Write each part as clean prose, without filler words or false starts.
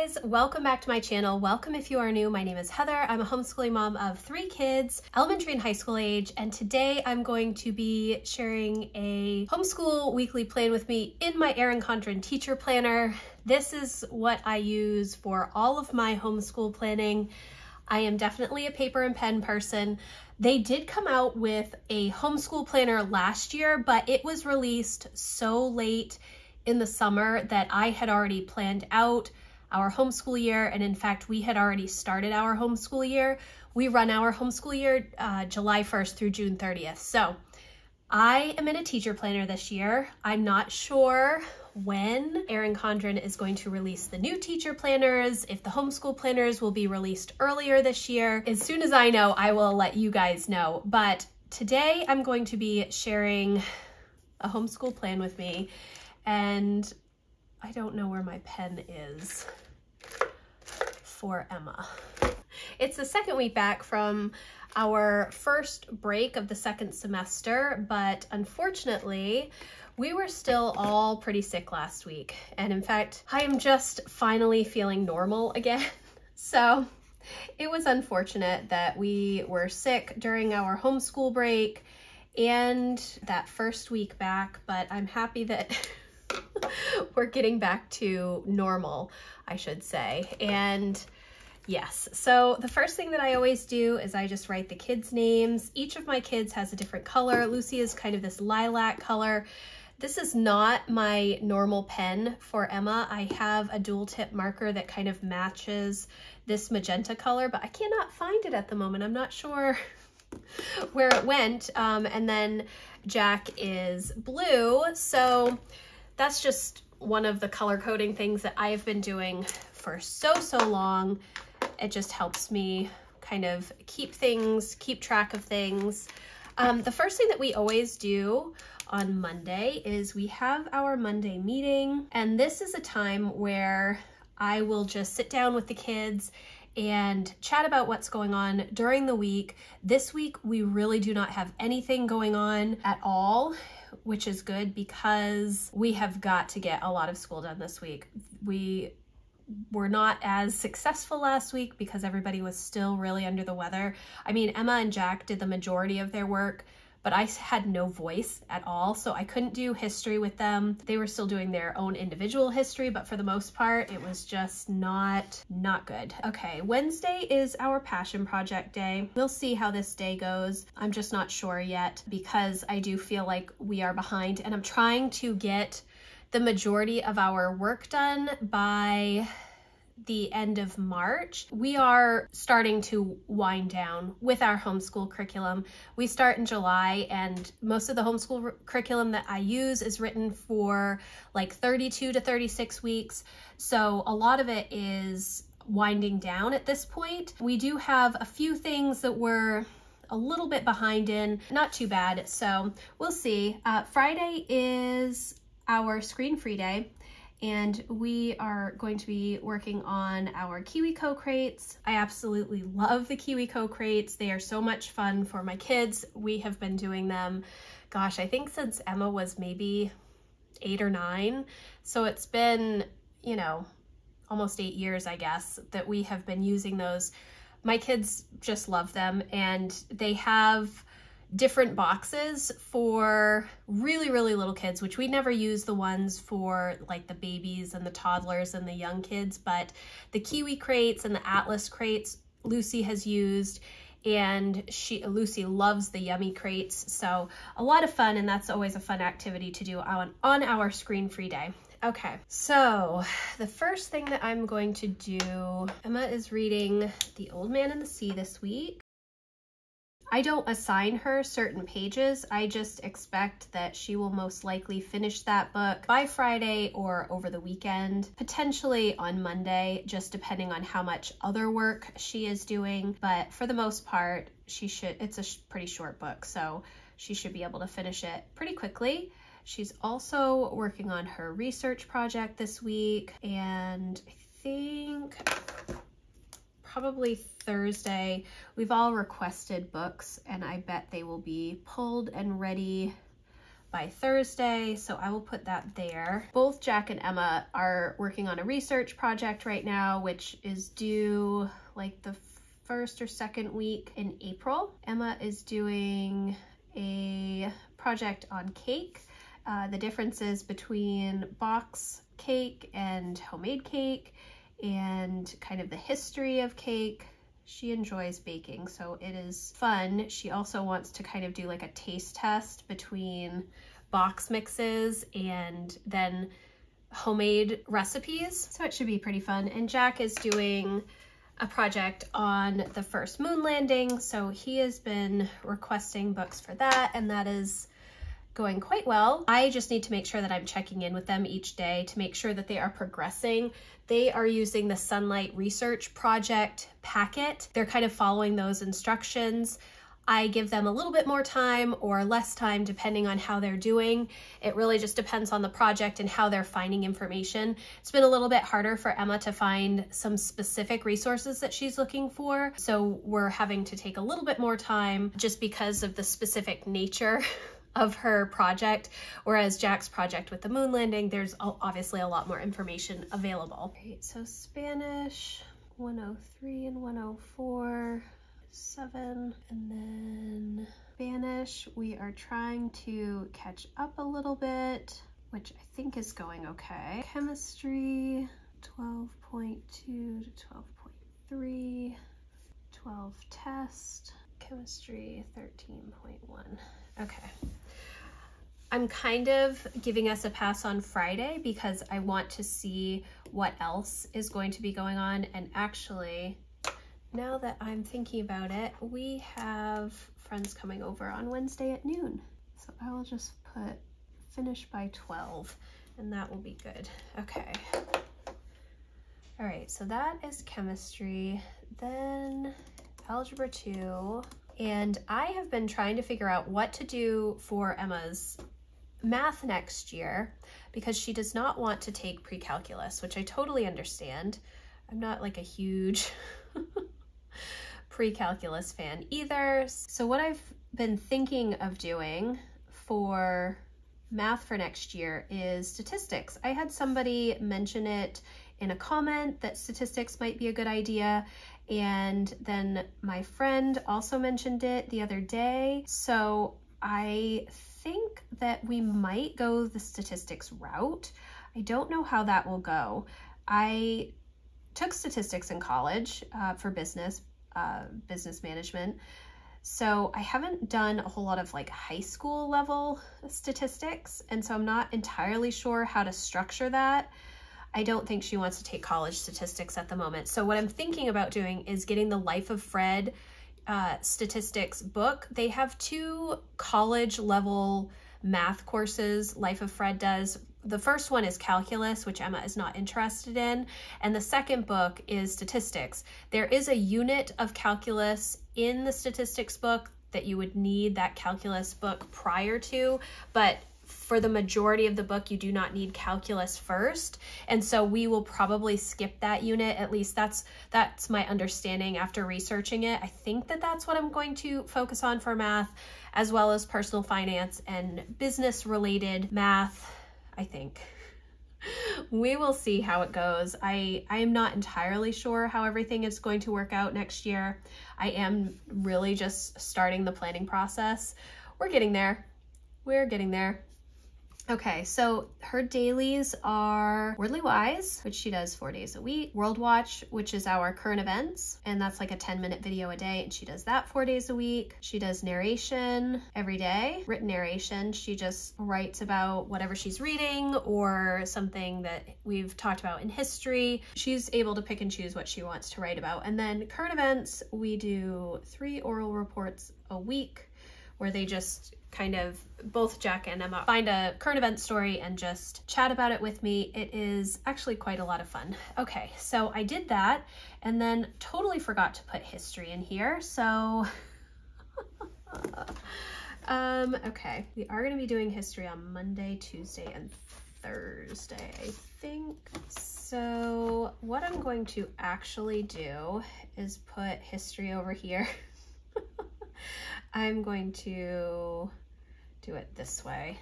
guys, welcome back to my channel. Welcome if you are new. My name is Heather. I'm a homeschooling mom of 3 kids, elementary and high school age, and today I'm going to be sharing a homeschool weekly plan with me in my Erin Condren teacher planner. This is what I use for all of my homeschool planning. I am definitely a paper and pen person. They did come out with a homeschool planner last year, but it was released so late in the summer that I had already planned out our homeschool year, and in fact we had already started our homeschool year. We run our homeschool year July 1st through June 30th. So I am in a teacher planner this year. I'm not sure when Erin Condren is going to release the new teacher planners, if the homeschool planners will be released earlier this year. As soon as I know, I will let you guys know. But today I'm going to be sharing a homeschool plan with me, and I don't know where my pen is for Emma. It's the second week back from our first break of the second semester, but unfortunately, we were still all pretty sick last week. And in fact, I am just finally feeling normal again. So it was unfortunate that we were sick during our homeschool break and that first week back, but I'm happy that we're getting back to normal, I should say. And yes, so the first thing that I always do is I just write the kids' names. Each of my kids has a different color. Lucy is kind of this lilac color. This is not my normal pen for Emma. I have a dual tip marker that kind of matches this magenta color, but I cannot find it at the moment. I'm not sure where it went. And then Jack is blue. So that's just one of the color coding things that I've been doing for so long. It just helps me kind of keep track of things. The first thing that we always do on Monday is we have our Monday meeting, and this is a time where I will just sit down with the kids and chat about what's going on during the week. This week, we really do not have anything going on at all, which is good because we have got to get a lot of school done this week. We were not as successful last week because everybody was still really under the weather. I mean, Emma and Jack did the majority of their work, but I had no voice at all, so I couldn't do history with them. They were still doing their own individual history, but for the most part, it was just not good. Okay, Wednesday is our passion project day. We'll see how this day goes. I'm just not sure yet because I do feel like we are behind, and I'm trying to get the majority of our work done by the end of March. We are starting to wind down with our homeschool curriculum. We start in July, and most of the homeschool curriculum that I use is written for like 32 to 36 weeks. So a lot of it is winding down at this point. We do have a few things that we're a little bit behind in, not too bad. So we'll see. Friday is our screen-free day, and we are going to be working on our KiwiCo crates. I absolutely love the KiwiCo crates. They are so much fun for my kids. We have been doing them, gosh, I think since Emma was maybe 8 or 9. So it's been, you know, almost 8 years, I guess, that we have been using those. My kids just love them, and they have different boxes for really little kids, which we never use the ones for like the babies and the toddlers and the young kids, but the Kiwi crates and the Atlas crates Lucy has used, and Lucy loves the Yummy crates. So a lot of fun, and that's always a fun activity to do on our screen-free day. Okay, so the first thing that I'm going to do, Emma is reading The Old Man and the Sea this week. I don't assign her certain pages. I just expect that she will most likely finish that book by Friday or over the weekend, potentially on Monday, just depending on how much other work she is doing. But for the most part, it's a pretty short book, so she should be able to finish it pretty quickly. She's also working on her research project this week, and I think probably Thursday, we've all requested books, and I bet they will be pulled and ready by Thursday, so I will put that there. Both Jack and Emma are working on a research project right now, which is due like the first or second week in April. Emma is doing a project on cake, the differences between box cake and homemade cake, and kind of the history of cake. She enjoys baking, so it is fun. She also wants to kind of do like a taste test between box mixes and then homemade recipes, so it should be pretty fun. And Jack is doing a project on the first moon landing, so he has been requesting books for that, and that is going quite well. I just need to make sure that I'm checking in with them each day to make sure that they are progressing. They are using the Sunlight Research Project packet. They're kind of following those instructions. I give them a little bit more time or less time depending on how they're doing. It really just depends on the project and how they're finding information. It's been a little bit harder for Emma to find some specific resources that she's looking for, so we're having to take a little bit more time just because of the specific nature of her project, whereas Jack's project with the moon landing, there's obviously a lot more information available. Right, so Spanish 103 and 104, 7, and then Spanish we are trying to catch up a little bit, which I think is going okay. Chemistry 12.2 to 12.3, 12 test, chemistry 13.1. Okay. I'm kind of giving us a pass on Friday because I want to see what else is going to be going on. And actually, now that I'm thinking about it, we have friends coming over on Wednesday at noon. So I will just put finish by 12 and that will be good. Okay. All right, so that is chemistry. Then algebra 2. And I have been trying to figure out what to do for Emma's math next year because she does not want to take pre-calculus, which I totally understand. I'm not like a huge pre-calculus fan either. So what I've been thinking of doing for math for next year is statistics. I had somebody mention it in a comment that statistics might be a good idea, and then my friend also mentioned it the other day. So I think that we might go the statistics route. I don't know how that will go. I took statistics in college for business management. So I haven't done a whole lot of like high school level statistics. And so I'm not entirely sure how to structure that. I don't think she wants to take college statistics at the moment. So what I'm thinking about doing is getting the Life of Fred statistics book. They have 2 college level math courses Life of Fred does. The first one is calculus, which Emma is not interested in, and the second book is statistics. There is a unit of calculus in the statistics book that you would need that calculus book prior to, but for the majority of the book, you do not need calculus first. And so we will probably skip that unit. At least that's my understanding after researching it. I think that that's what I'm going to focus on for math, as well as personal finance and business related math, I think. We will see how it goes. I am not entirely sure how everything is going to work out next year. I am really just starting the planning process. We're getting there. We're getting there. Okay, so her dailies are Wordly Wise, which she does 4 days a week, World Watch, which is our current events, and that's like a 10-minute video a day, and she does that 4 days a week. She does narration every day, written narration. She just writes about whatever she's reading or something that we've talked about in history. She's able to pick and choose what she wants to write about. And then current events, we do 3 oral reports a week where they just kind of, both Jack and Emma, find a current event story and just chat about it with me. It is actually quite a lot of fun. Okay, so I did that and then totally forgot to put history in here. So, okay, we are gonna be doing history on Monday, Tuesday, and Thursday, I think. So what I'm going to actually do is put history over here. I'm going to do it this way.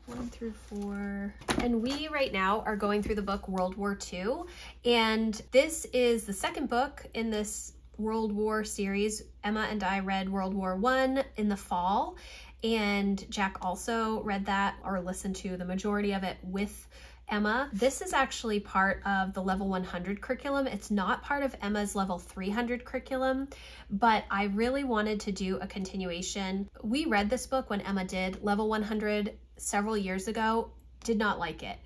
1 through 4. And we right now are going through the book World War II. And this is the second book in this World War series. Emma and I read World War I in the fall, and Jack also read that or listened to the majority of it with Emma. This is actually part of the level 100 curriculum. It's not part of Emma's level 300 curriculum, but I really wanted to do a continuation. We read this book when Emma did level 100 several years ago, did not like it.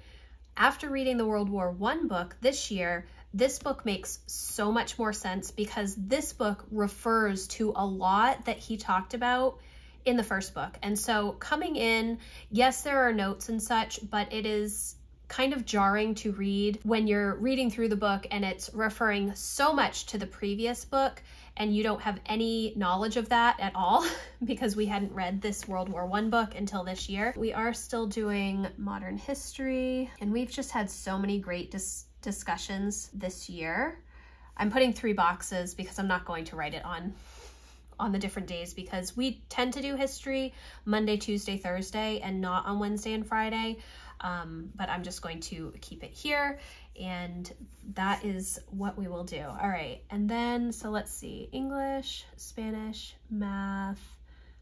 After reading the World War I book this year, this book makes so much more sense because this book refers to a lot that he talked about in the first book. And so coming in, yes, there are notes and such, but it is kind of jarring to read when you're reading through the book and it's referring so much to the previous book and you don't have any knowledge of that at all because we hadn't read this World War I book until this year. We are still doing modern history, and we've just had so many great discussions this year. I'm putting 3 boxes because I'm not going to write it on the different days because we tend to do history Monday, Tuesday, Thursday, and not on Wednesday and Friday. But I'm just going to keep it here, and that is what we will do. All right, and then, so let's see, English, Spanish, math,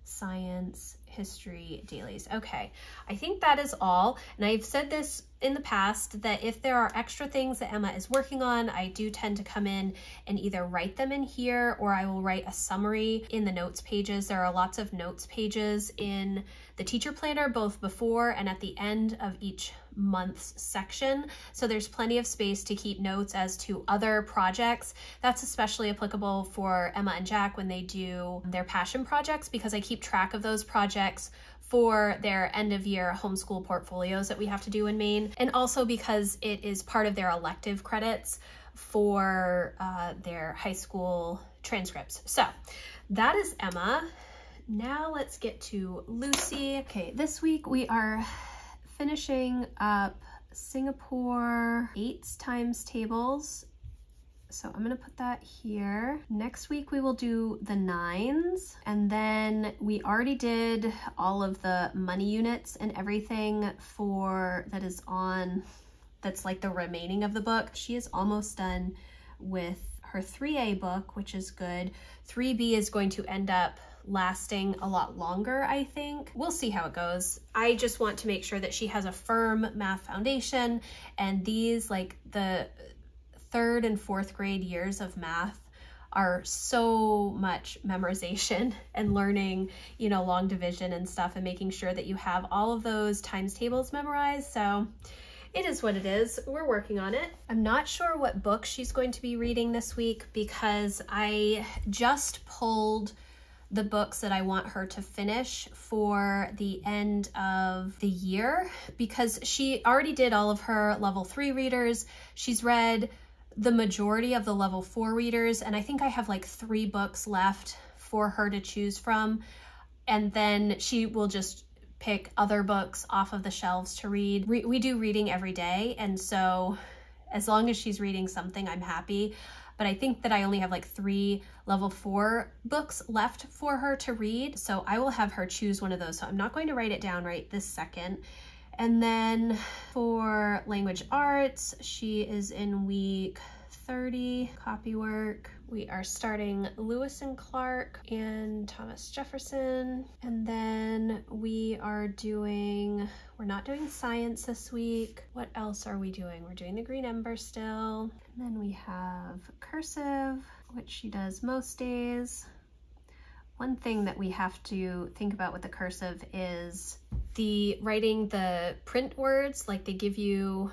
science, history, dailies. Okay, I think that is all. And I've said this in the past that if there are extra things that Emma is working on, I do tend to come in and either write them in here or I will write a summary in the notes pages. There are lots of notes pages in the teacher planner, both before and at the end of each month's section. So there's plenty of space to keep notes as to other projects. That's especially applicable for Emma and Jack when they do their passion projects, because I keep track of those projects for their end of year homeschool portfolios that we have to do in Maine. And also because it is part of their elective credits for their high school transcripts. So that is Emma. Now let's get to Lucy. Okay, this week we are finishing up Singapore 8s times tables. So I'm gonna put that here. Next week we will do the 9s, and then we already did all of the money units and everything for that's like the remaining of the book. She is almost done with her 3A book, which is good. 3B is going to end up lasting a lot longer, I think. We'll see how it goes. I just want to make sure that she has a firm math foundation, and these, like the 3rd and 4th grade years of math, are so much memorization and learning, you know, long division and stuff, and making sure that you have all of those times tables memorized. So it is what it is. We're working on it. I'm not sure what book she's going to be reading this week because I just pulled the books that I want her to finish for the end of the year, because she already did all of her level 3 readers. She's read the majority of the level 4 readers, and I think I have like 3 books left for her to choose from, and then she will just pick other books off of the shelves to read. We do reading every day, and so as long as she's reading something, I'm happy. But I think that I only have like 3 level 4 books left for her to read, so I will have her choose one of those. So I'm not going to write it down right this second. And then for language arts, she is in week 30, copywork. We are starting Lewis and Clark and Thomas Jefferson. And then we're not doing science this week. What else are we doing? We're doing the Green Ember still. And then we have cursive, which she does most days. One thing that we have to think about with the cursive is writing the print words. Like they give you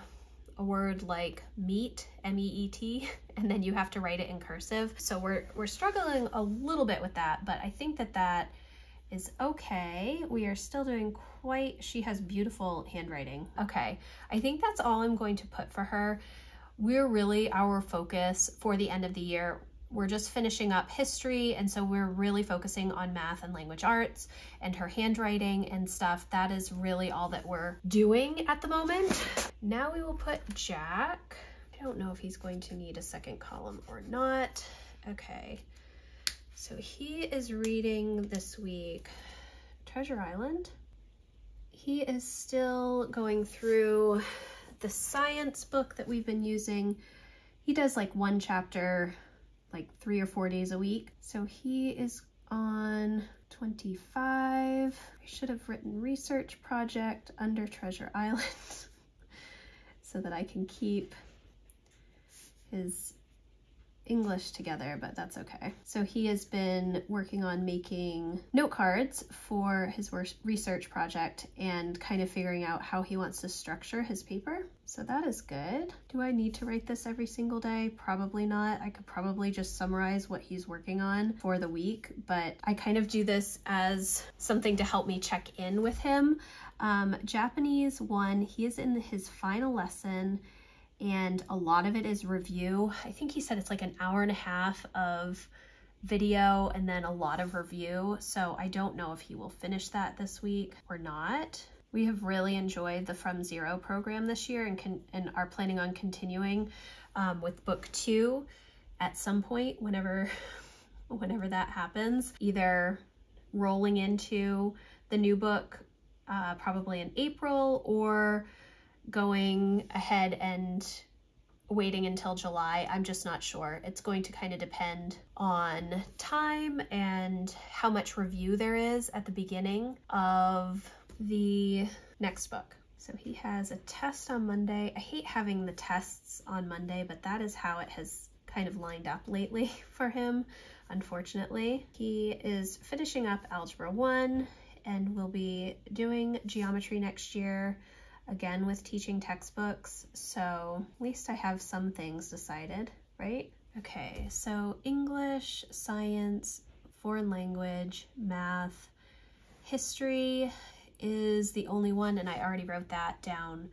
a word like meat, M-E-E-T, and then you have to write it in cursive. So we're struggling a little bit with that, but I think that is okay. We are still doing she has beautiful handwriting. Okay, I think that's all I'm going to put for her. We're really, our focus for the end of the year, we're just finishing up history, and so we're really focusing on math and language arts and her handwriting and stuff. That is really all that we're doing at the moment. Now we will put Jack. I don't know if he's going to need a second column or not. Okay, so he is reading this week Treasure Island he is still going through the science book that we've been using. He does like one chapter like 3 or 4 days a week. So he is on 25. I should have written research project under Treasure Island so that I can keep his English together, but that's okay. So he has been working on making note cards for his research project and kind of figuring out how he wants to structure his paper. So that is good. Do I need to write this every single day? Probably not. I could probably just summarize what he's working on for the week, but I kind of do this as something to help me check in with him. Japanese 1, he is in his final lesson, and a lot of it is review. I think he said it's like an hour and a half of video and then a lot of review. So I don't know if he will finish that this week or not. We have really enjoyed the From Zero program this year and are planning on continuing with book 2 at some point whenever that happens, either rolling into the new book probably in April, or going ahead and waiting until July. I'm just not sure. It's going to kind of depend on time and how much review there is at the beginning of the next book. So he has a test on Monday. I hate having the tests on Monday, but that is how it has kind of lined up lately for him, unfortunately. He is finishing up Algebra 1 and will be doing geometry next year, again with teaching textbooks. So at least I have some things decided, right? Okay, so English, science, foreign language, math, history is the only one, and I already wrote that down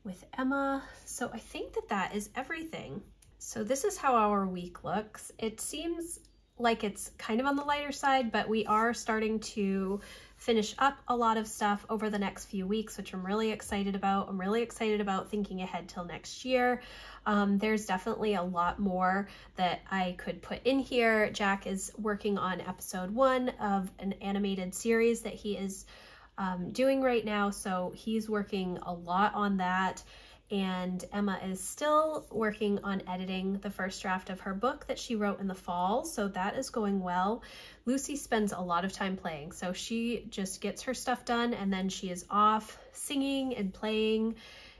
with Emma. So I think that is everything. So this is how our week looks. It seems like it's kind of on the lighter side, but we are starting to finish up a lot of stuff over the next few weeks, which I'm really excited about. I'm really excited about thinking ahead till next year. There's definitely a lot more that I could put in here. Jack is working on episode 1 of an animated series that he is doing right now, so he's working a lot on that. And Emma is still working on editing the first draft of her book that she wrote in the fall, so that is going well. Lucy spends a lot of time playing, so she just gets her stuff done and then she is off singing and playing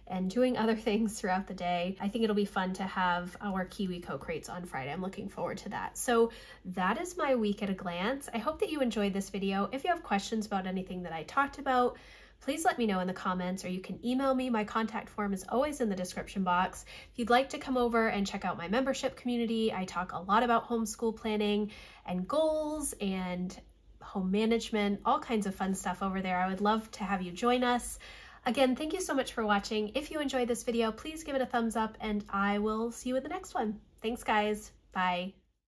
and doing other things throughout the day. I think it'll be fun to have our Kiwi co-creates on Friday. I'm looking forward to that. So that is my week at a glance. I hope that you enjoyed this video. If you have questions about anything that I talked about, please let me know in the comments, or you can email me. My contact form is always in the description box. If you'd like to come over and check out my membership community, I talk a lot about homeschool planning and goals and home management, all kinds of fun stuff over there. I would love to have you join us. Again, thank you so much for watching. If you enjoyed this video, please give it a thumbs up, and I will see you in the next one. Thanks, guys. Bye.